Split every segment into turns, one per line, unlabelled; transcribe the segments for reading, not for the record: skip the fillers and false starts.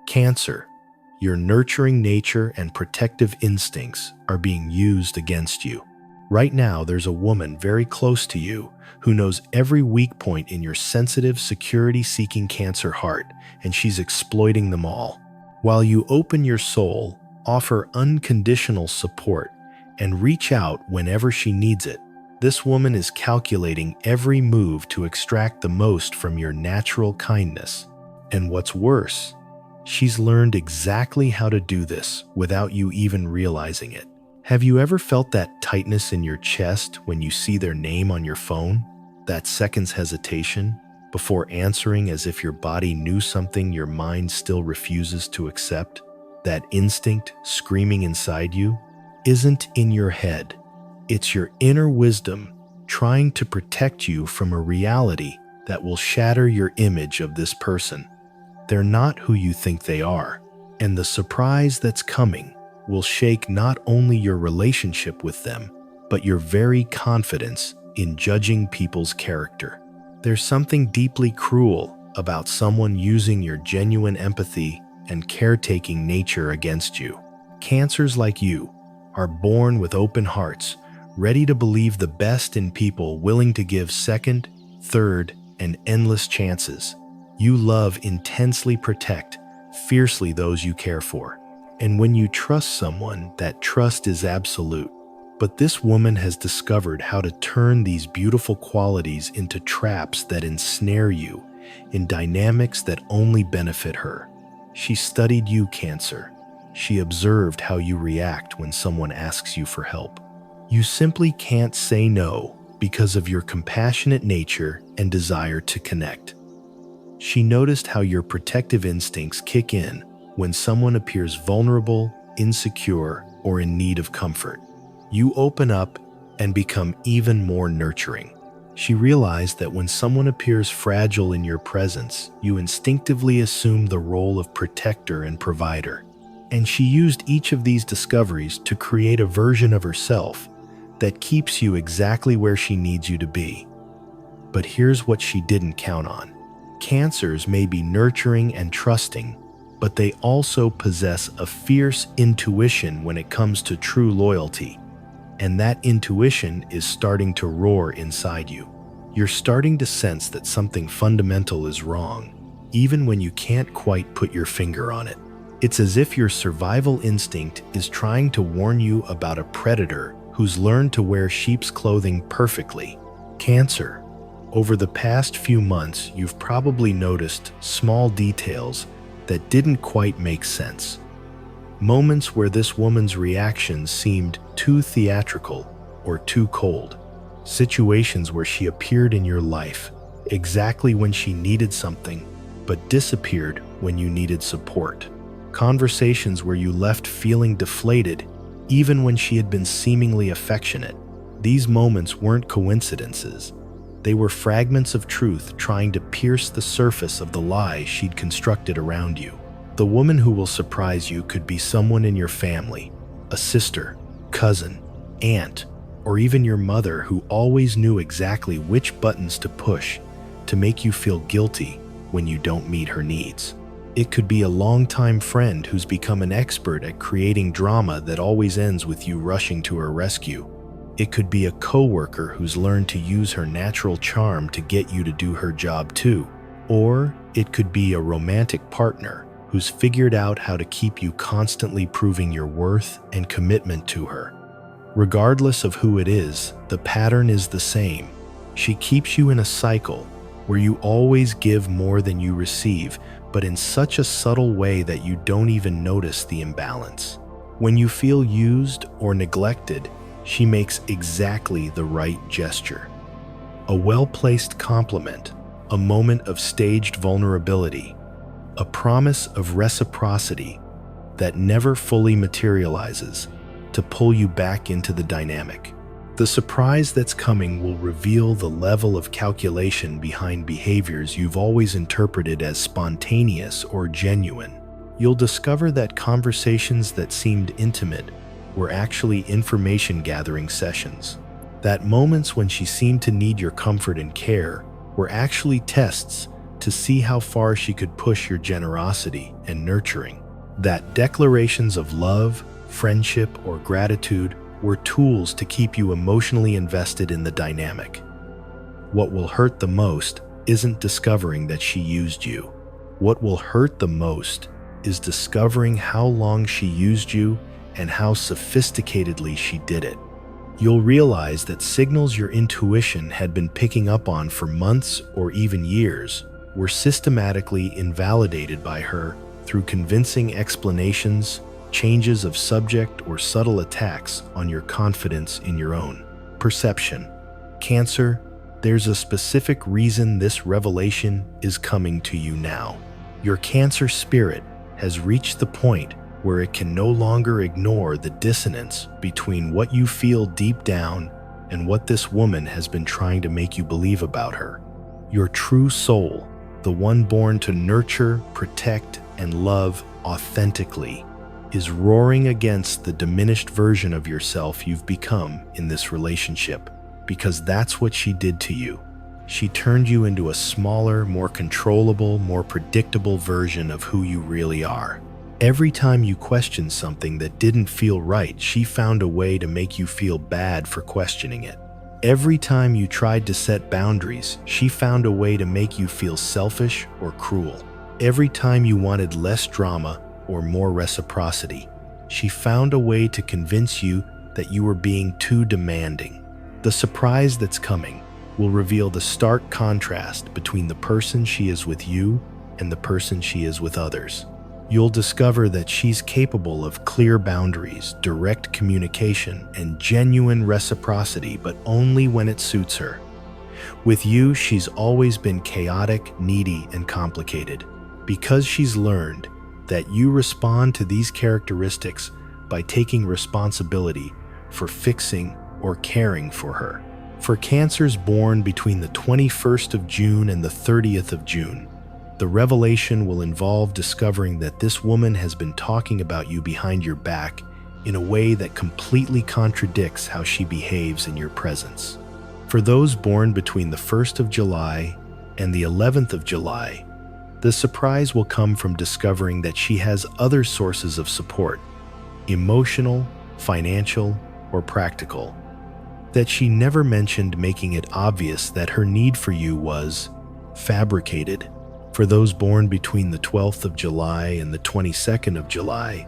Cancer, your nurturing nature and protective instincts are being used against you. Right now, there's a woman very close to you who knows every weak point in your sensitive, security-seeking Cancer heart, and she's exploiting them all. While you open your soul, offer unconditional support, and reach out whenever she needs it, this woman is calculating every move to extract the most from your natural kindness. And what's worse, she's learned exactly how to do this without you even realizing it. Have you ever felt that tightness in your chest when you see their name on your phone? That second's hesitation before answering, as if your body knew something your mind still refuses to accept? That instinct screaming inside you isn't in your head. It's your inner wisdom trying to protect you from a reality that will shatter your image of this person. They're not who you think they are, and the surprise that's coming will shake not only your relationship with them, but your very confidence in judging people's character. There's something deeply cruel about someone using your genuine empathy and caretaking nature against you. Cancers like you are born with open hearts, ready to believe the best in people, willing to give second, third, and endless chances. You love, intensely protect, fiercely those you care for. And when you trust someone, that trust is absolute. But this woman has discovered how to turn these beautiful qualities into traps that ensnare you in dynamics that only benefit her. She studied you, Cancer. She observed how you react when someone asks you for help. You simply can't say no because of your compassionate nature and desire to connect. She noticed how your protective instincts kick in when someone appears vulnerable, insecure, or in need of comfort. You open up and become even more nurturing. She realized that when someone appears fragile in your presence, you instinctively assume the role of protector and provider. And she used each of these discoveries to create a version of herself that keeps you exactly where she needs you to be. But here's what she didn't count on. Cancers may be nurturing and trusting, but they also possess a fierce intuition when it comes to true loyalty. And that intuition is starting to roar inside you. You're starting to sense that something fundamental is wrong, even when you can't quite put your finger on it. It's as if your survival instinct is trying to warn you about a predator who's learned to wear sheep's clothing perfectly. Cancer, over the past few months, you've probably noticed small details that didn't quite make sense. Moments where this woman's reactions seemed too theatrical or too cold. Situations where she appeared in your life exactly when she needed something, but disappeared when you needed support. Conversations where you left feeling deflated even when she had been seemingly affectionate. These moments weren't coincidences. They were fragments of truth trying to pierce the surface of the lie she'd constructed around you. The woman who will surprise you could be someone in your family, a sister, cousin, aunt, or even your mother who always knew exactly which buttons to push to make you feel guilty when you don't meet her needs. It could be a longtime friend who's become an expert at creating drama that always ends with you rushing to her rescue. It could be a coworker who's learned to use her natural charm to get you to do her job too. Or it could be a romantic partner who's figured out how to keep you constantly proving your worth and commitment to her. Regardless of who it is, the pattern is the same. She keeps you in a cycle where you always give more than you receive, but in such a subtle way that you don't even notice the imbalance. When you feel used or neglected, she makes exactly the right gesture. A well-placed compliment, a moment of staged vulnerability, a promise of reciprocity that never fully materializes to pull you back into the dynamic. The surprise that's coming will reveal the level of calculation behind behaviors you've always interpreted as spontaneous or genuine. You'll discover that conversations that seemed intimate were actually information-gathering sessions. That moments when she seemed to need your comfort and care were actually tests to see how far she could push your generosity and nurturing. That declarations of love, friendship, or gratitude were tools to keep you emotionally invested in the dynamic. What will hurt the most isn't discovering that she used you. What will hurt the most is discovering how long she used you and how sophisticatedly she did it. You'll realize that signals your intuition had been picking up on for months or even years were systematically invalidated by her through convincing explanations, changes of subject, or subtle attacks on your confidence in your own perception. Cancer, there's a specific reason this revelation is coming to you now. Your Cancer spirit has reached the point where it can no longer ignore the dissonance between what you feel deep down and what this woman has been trying to make you believe about her. Your true soul, the one born to nurture, protect, and love authentically, is roaring against the diminished version of yourself you've become in this relationship, because that's what she did to you. She turned you into a smaller, more controllable, more predictable version of who you really are. Every time you questioned something that didn't feel right, she found a way to make you feel bad for questioning it. Every time you tried to set boundaries, she found a way to make you feel selfish or cruel. Every time you wanted less drama or more reciprocity, she found a way to convince you that you were being too demanding. The surprise that's coming will reveal the stark contrast between the person she is with you and the person she is with others. You'll discover that she's capable of clear boundaries, direct communication, and genuine reciprocity, but only when it suits her. With you, she's always been chaotic, needy, and complicated, because she's learned that you respond to these characteristics by taking responsibility for fixing or caring for her. For Cancers born between the 21st of June and the 30th of June, the revelation will involve discovering that this woman has been talking about you behind your back in a way that completely contradicts how she behaves in your presence. For those born between the 1st of July and the 11th of July, the surprise will come from discovering that she has other sources of support, emotional, financial, or practical, that she never mentioned, making it obvious that her need for you was fabricated. For those born between the 12th of July and the 22nd of July,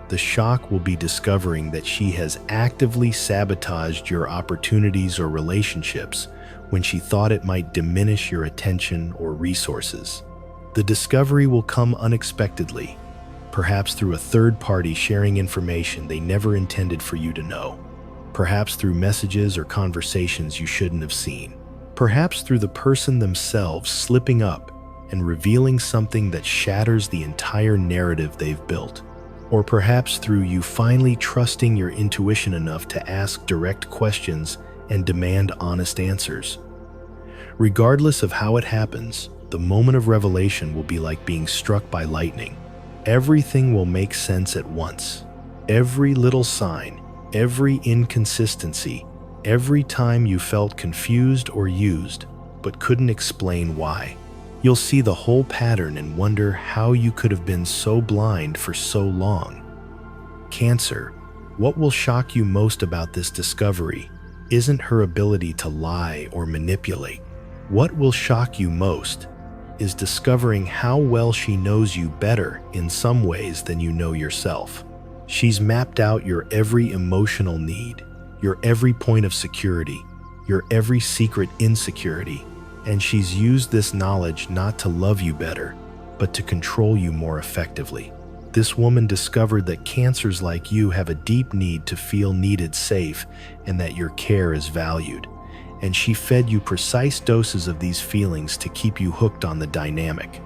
the shock will be discovering that she has actively sabotaged your opportunities or relationships when she thought it might diminish your attention or resources. The discovery will come unexpectedly, perhaps through a third party sharing information they never intended for you to know, perhaps through messages or conversations you shouldn't have seen, perhaps through the person themselves slipping up and revealing something that shatters the entire narrative they've built, or perhaps through you finally trusting your intuition enough to ask direct questions and demand honest answers. Regardless of how it happens, the moment of revelation will be like being struck by lightning. Everything will make sense at once. Every little sign, every inconsistency, every time you felt confused or used but couldn't explain why. You'll see the whole pattern and wonder how you could have been so blind for so long. Cancer, what will shock you most about this discovery isn't her ability to lie or manipulate. What will shock you most is discovering how well she knows you better in some ways than you know yourself. She's mapped out your every emotional need, your every point of security, your every secret insecurity, and she's used this knowledge not to love you better, but to control you more effectively. This woman discovered that Cancers like you have a deep need to feel needed, safe, and that your care is valued. And she fed you precise doses of these feelings to keep you hooked on the dynamic.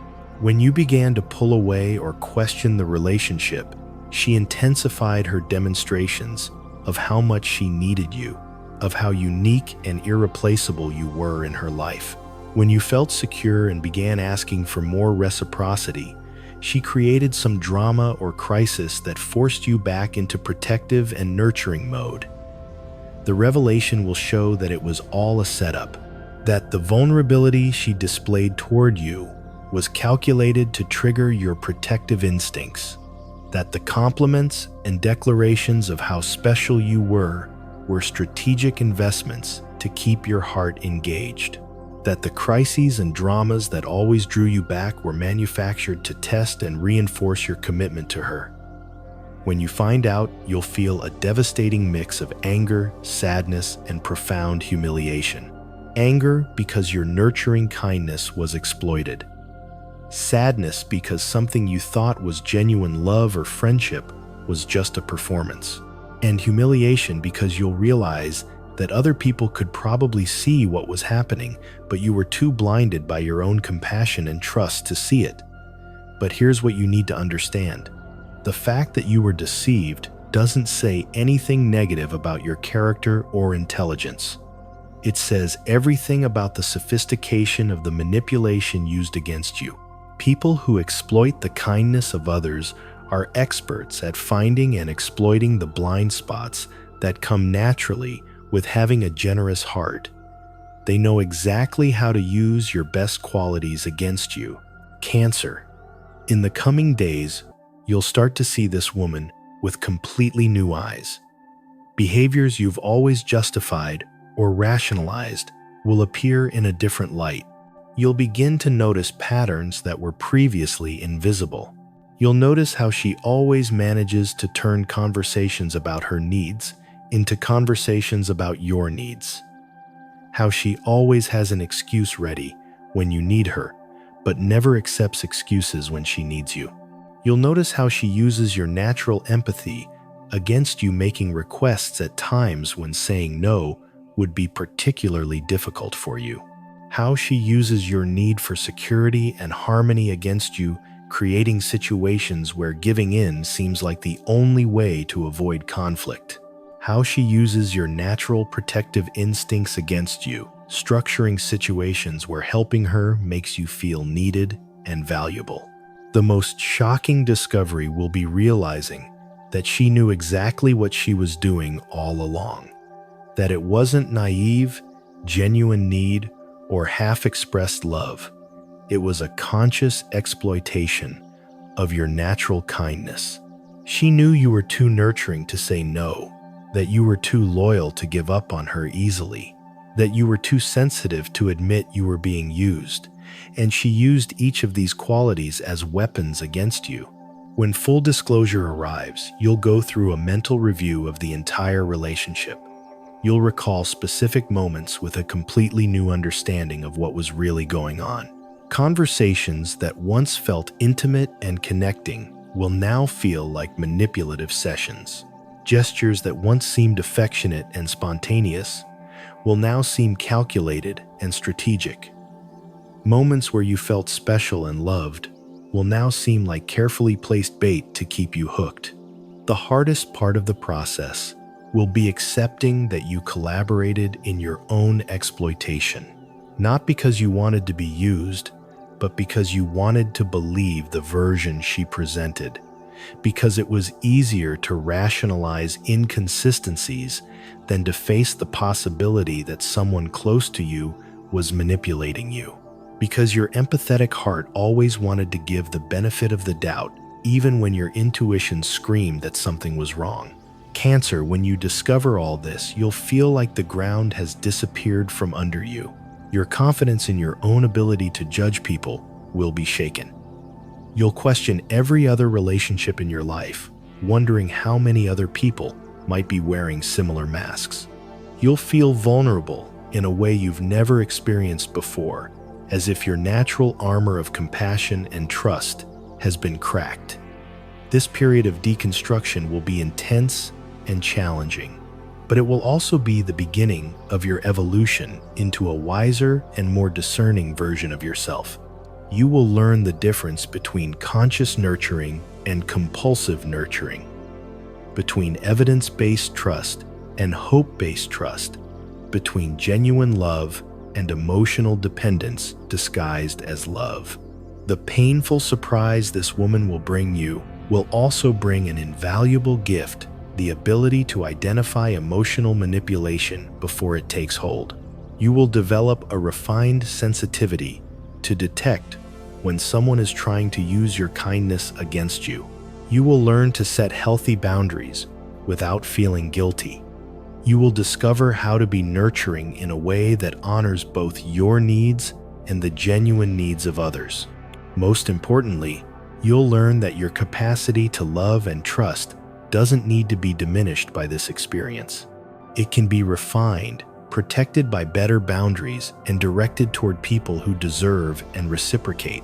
When you began to pull away or question the relationship, she intensified her demonstrations of how much she needed you, of how unique and irreplaceable you were in her life. When you felt secure and began asking for more reciprocity, she created some drama or crisis that forced you back into protective and nurturing mode. The revelation will show that it was all a setup, that the vulnerability she displayed toward you was calculated to trigger your protective instincts, that the compliments and declarations of how special you were strategic investments to keep your heart engaged, that the crises and dramas that always drew you back were manufactured to test and reinforce your commitment to her. When you find out, you'll feel a devastating mix of anger, sadness, and profound humiliation. Anger because your nurturing kindness was exploited. Sadness because something you thought was genuine love or friendship was just a performance. And humiliation because you'll realize that other people could probably see what was happening, but you were too blinded by your own compassion and trust to see it. But here's what you need to understand. The fact that you were deceived doesn't say anything negative about your character or intelligence. It says everything about the sophistication of the manipulation used against you. People who exploit the kindness of others are experts at finding and exploiting the blind spots that come naturally with having a generous heart. They know exactly how to use your best qualities against you. Cancer. In the coming days, you'll start to see this woman with completely new eyes. Behaviors you've always justified or rationalized will appear in a different light. You'll begin to notice patterns that were previously invisible. You'll notice how she always manages to turn conversations about her needs into conversations about your needs. How she always has an excuse ready when you need her, but never accepts excuses when she needs you. You'll notice how she uses your natural empathy against you, making requests at times when saying no would be particularly difficult for you. How she uses your need for security and harmony against you, creating situations where giving in seems like the only way to avoid conflict. How she uses your natural protective instincts against you, structuring situations where helping her makes you feel needed and valuable. The most shocking discovery will be realizing that she knew exactly what she was doing all along. That it wasn't naive, genuine need, or half-expressed love. It was a conscious exploitation of your natural kindness. She knew you were too nurturing to say no, that you were too loyal to give up on her easily, that you were too sensitive to admit you were being used, and she used each of these qualities as weapons against you. When full disclosure arrives, you'll go through a mental review of the entire relationship. You'll recall specific moments with a completely new understanding of what was really going on. Conversations that once felt intimate and connecting will now feel like manipulative sessions. Gestures that once seemed affectionate and spontaneous will now seem calculated and strategic. Moments where you felt special and loved will now seem like carefully placed bait to keep you hooked. The hardest part of the process will be accepting that you collaborated in your own exploitation, not because you wanted to be used, but because you wanted to believe the version she presented, because it was easier to rationalize inconsistencies than to face the possibility that someone close to you was manipulating you, because your empathetic heart always wanted to give the benefit of the doubt, even when your intuition screamed that something was wrong. Cancer, when you discover all this, you'll feel like the ground has disappeared from under you. Your confidence in your own ability to judge people will be shaken. You'll question every other relationship in your life, wondering how many other people might be wearing similar masks. You'll feel vulnerable in a way you've never experienced before, as if your natural armor of compassion and trust has been cracked. This period of deconstruction will be intense and challenging, but it will also be the beginning of your evolution into a wiser and more discerning version of yourself. You will learn the difference between conscious nurturing and compulsive nurturing, between evidence-based trust and hope-based trust, between genuine love and emotional dependence disguised as love. The painful surprise this woman will bring you will also bring an invaluable gift: the ability to identify emotional manipulation before it takes hold. You will develop a refined sensitivity to detect when someone is trying to use your kindness against you. You will learn to set healthy boundaries without feeling guilty. You will discover how to be nurturing in a way that honors both your needs and the genuine needs of others. Most importantly, you'll learn that your capacity to love and trust doesn't need to be diminished by this experience. It can be refined, protected by better boundaries, and directed toward people who deserve and reciprocate.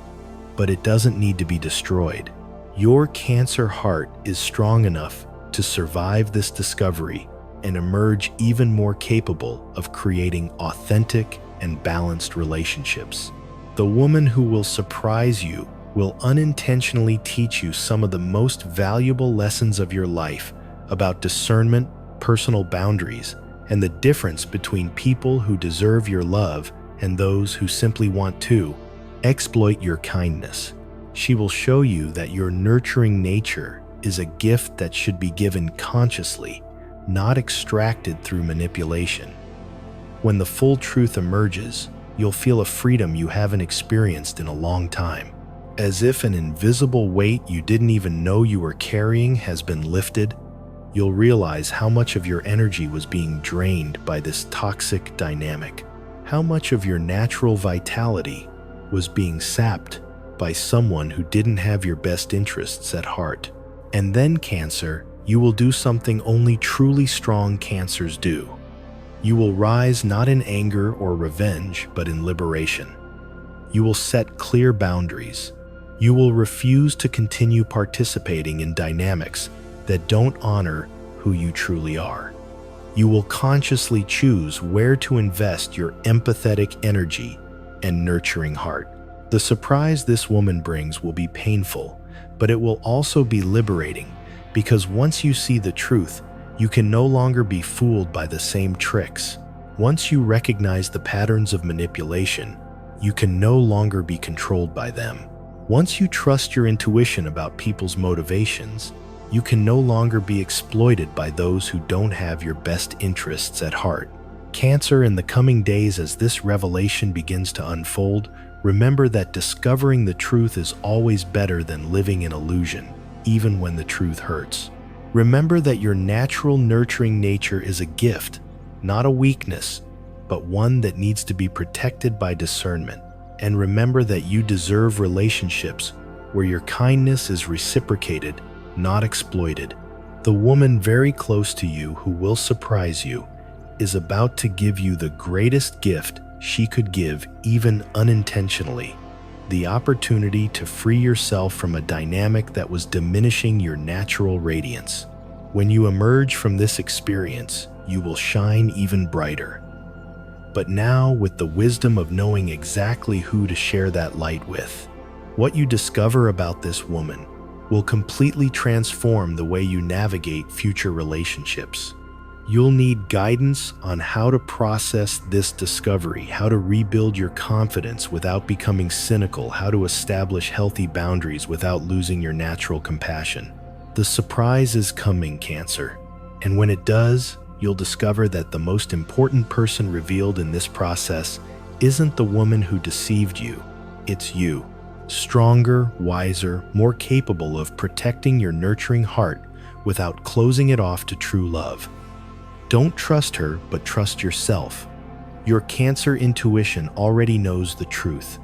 But it doesn't need to be destroyed. Your Cancer heart is strong enough to survive this discovery and emerge even more capable of creating authentic and balanced relationships. The woman who will surprise you will unintentionally teach you some of the most valuable lessons of your life about discernment, personal boundaries, and the difference between people who deserve your love and those who simply want to exploit your kindness. She will show you that your nurturing nature is a gift that should be given consciously, not extracted through manipulation. When the full truth emerges, you'll feel a freedom you haven't experienced in a long time. As if an invisible weight you didn't even know you were carrying has been lifted, you'll realize how much of your energy was being drained by this toxic dynamic. How much of your natural vitality was being sapped by someone who didn't have your best interests at heart. And then, Cancer, you will do something only truly strong Cancers do. You will rise not in anger or revenge, but in liberation. You will set clear boundaries. You will refuse to continue participating in dynamics that don't honor who you truly are. You will consciously choose where to invest your empathetic energy and nurturing heart. The surprise this woman brings will be painful, but it will also be liberating, because once you see the truth, you can no longer be fooled by the same tricks. Once you recognize the patterns of manipulation, you can no longer be controlled by them. Once you trust your intuition about people's motivations, you can no longer be exploited by those who don't have your best interests at heart. Cancer, in the coming days as this revelation begins to unfold, remember that discovering the truth is always better than living in illusion, even when the truth hurts. Remember that your natural nurturing nature is a gift, not a weakness, but one that needs to be protected by discernment. And remember that you deserve relationships where your kindness is reciprocated, not exploited. The woman very close to you who will surprise you is about to give you the greatest gift she could give, even unintentionally: the opportunity to free yourself from a dynamic that was diminishing your natural radiance. When you emerge from this experience, you will shine even brighter. But now, with the wisdom of knowing exactly who to share that light with, what you discover about this woman will completely transform the way you navigate future relationships. You'll need guidance on how to process this discovery, how to rebuild your confidence without becoming cynical, how to establish healthy boundaries without losing your natural compassion. The surprise is coming, Cancer, and when it does, you'll discover that the most important person revealed in this process isn't the woman who deceived you, it's you. Stronger, wiser, more capable of protecting your nurturing heart without closing it off to true love. Don't trust her, but trust yourself. Your Cancer intuition already knows the truth.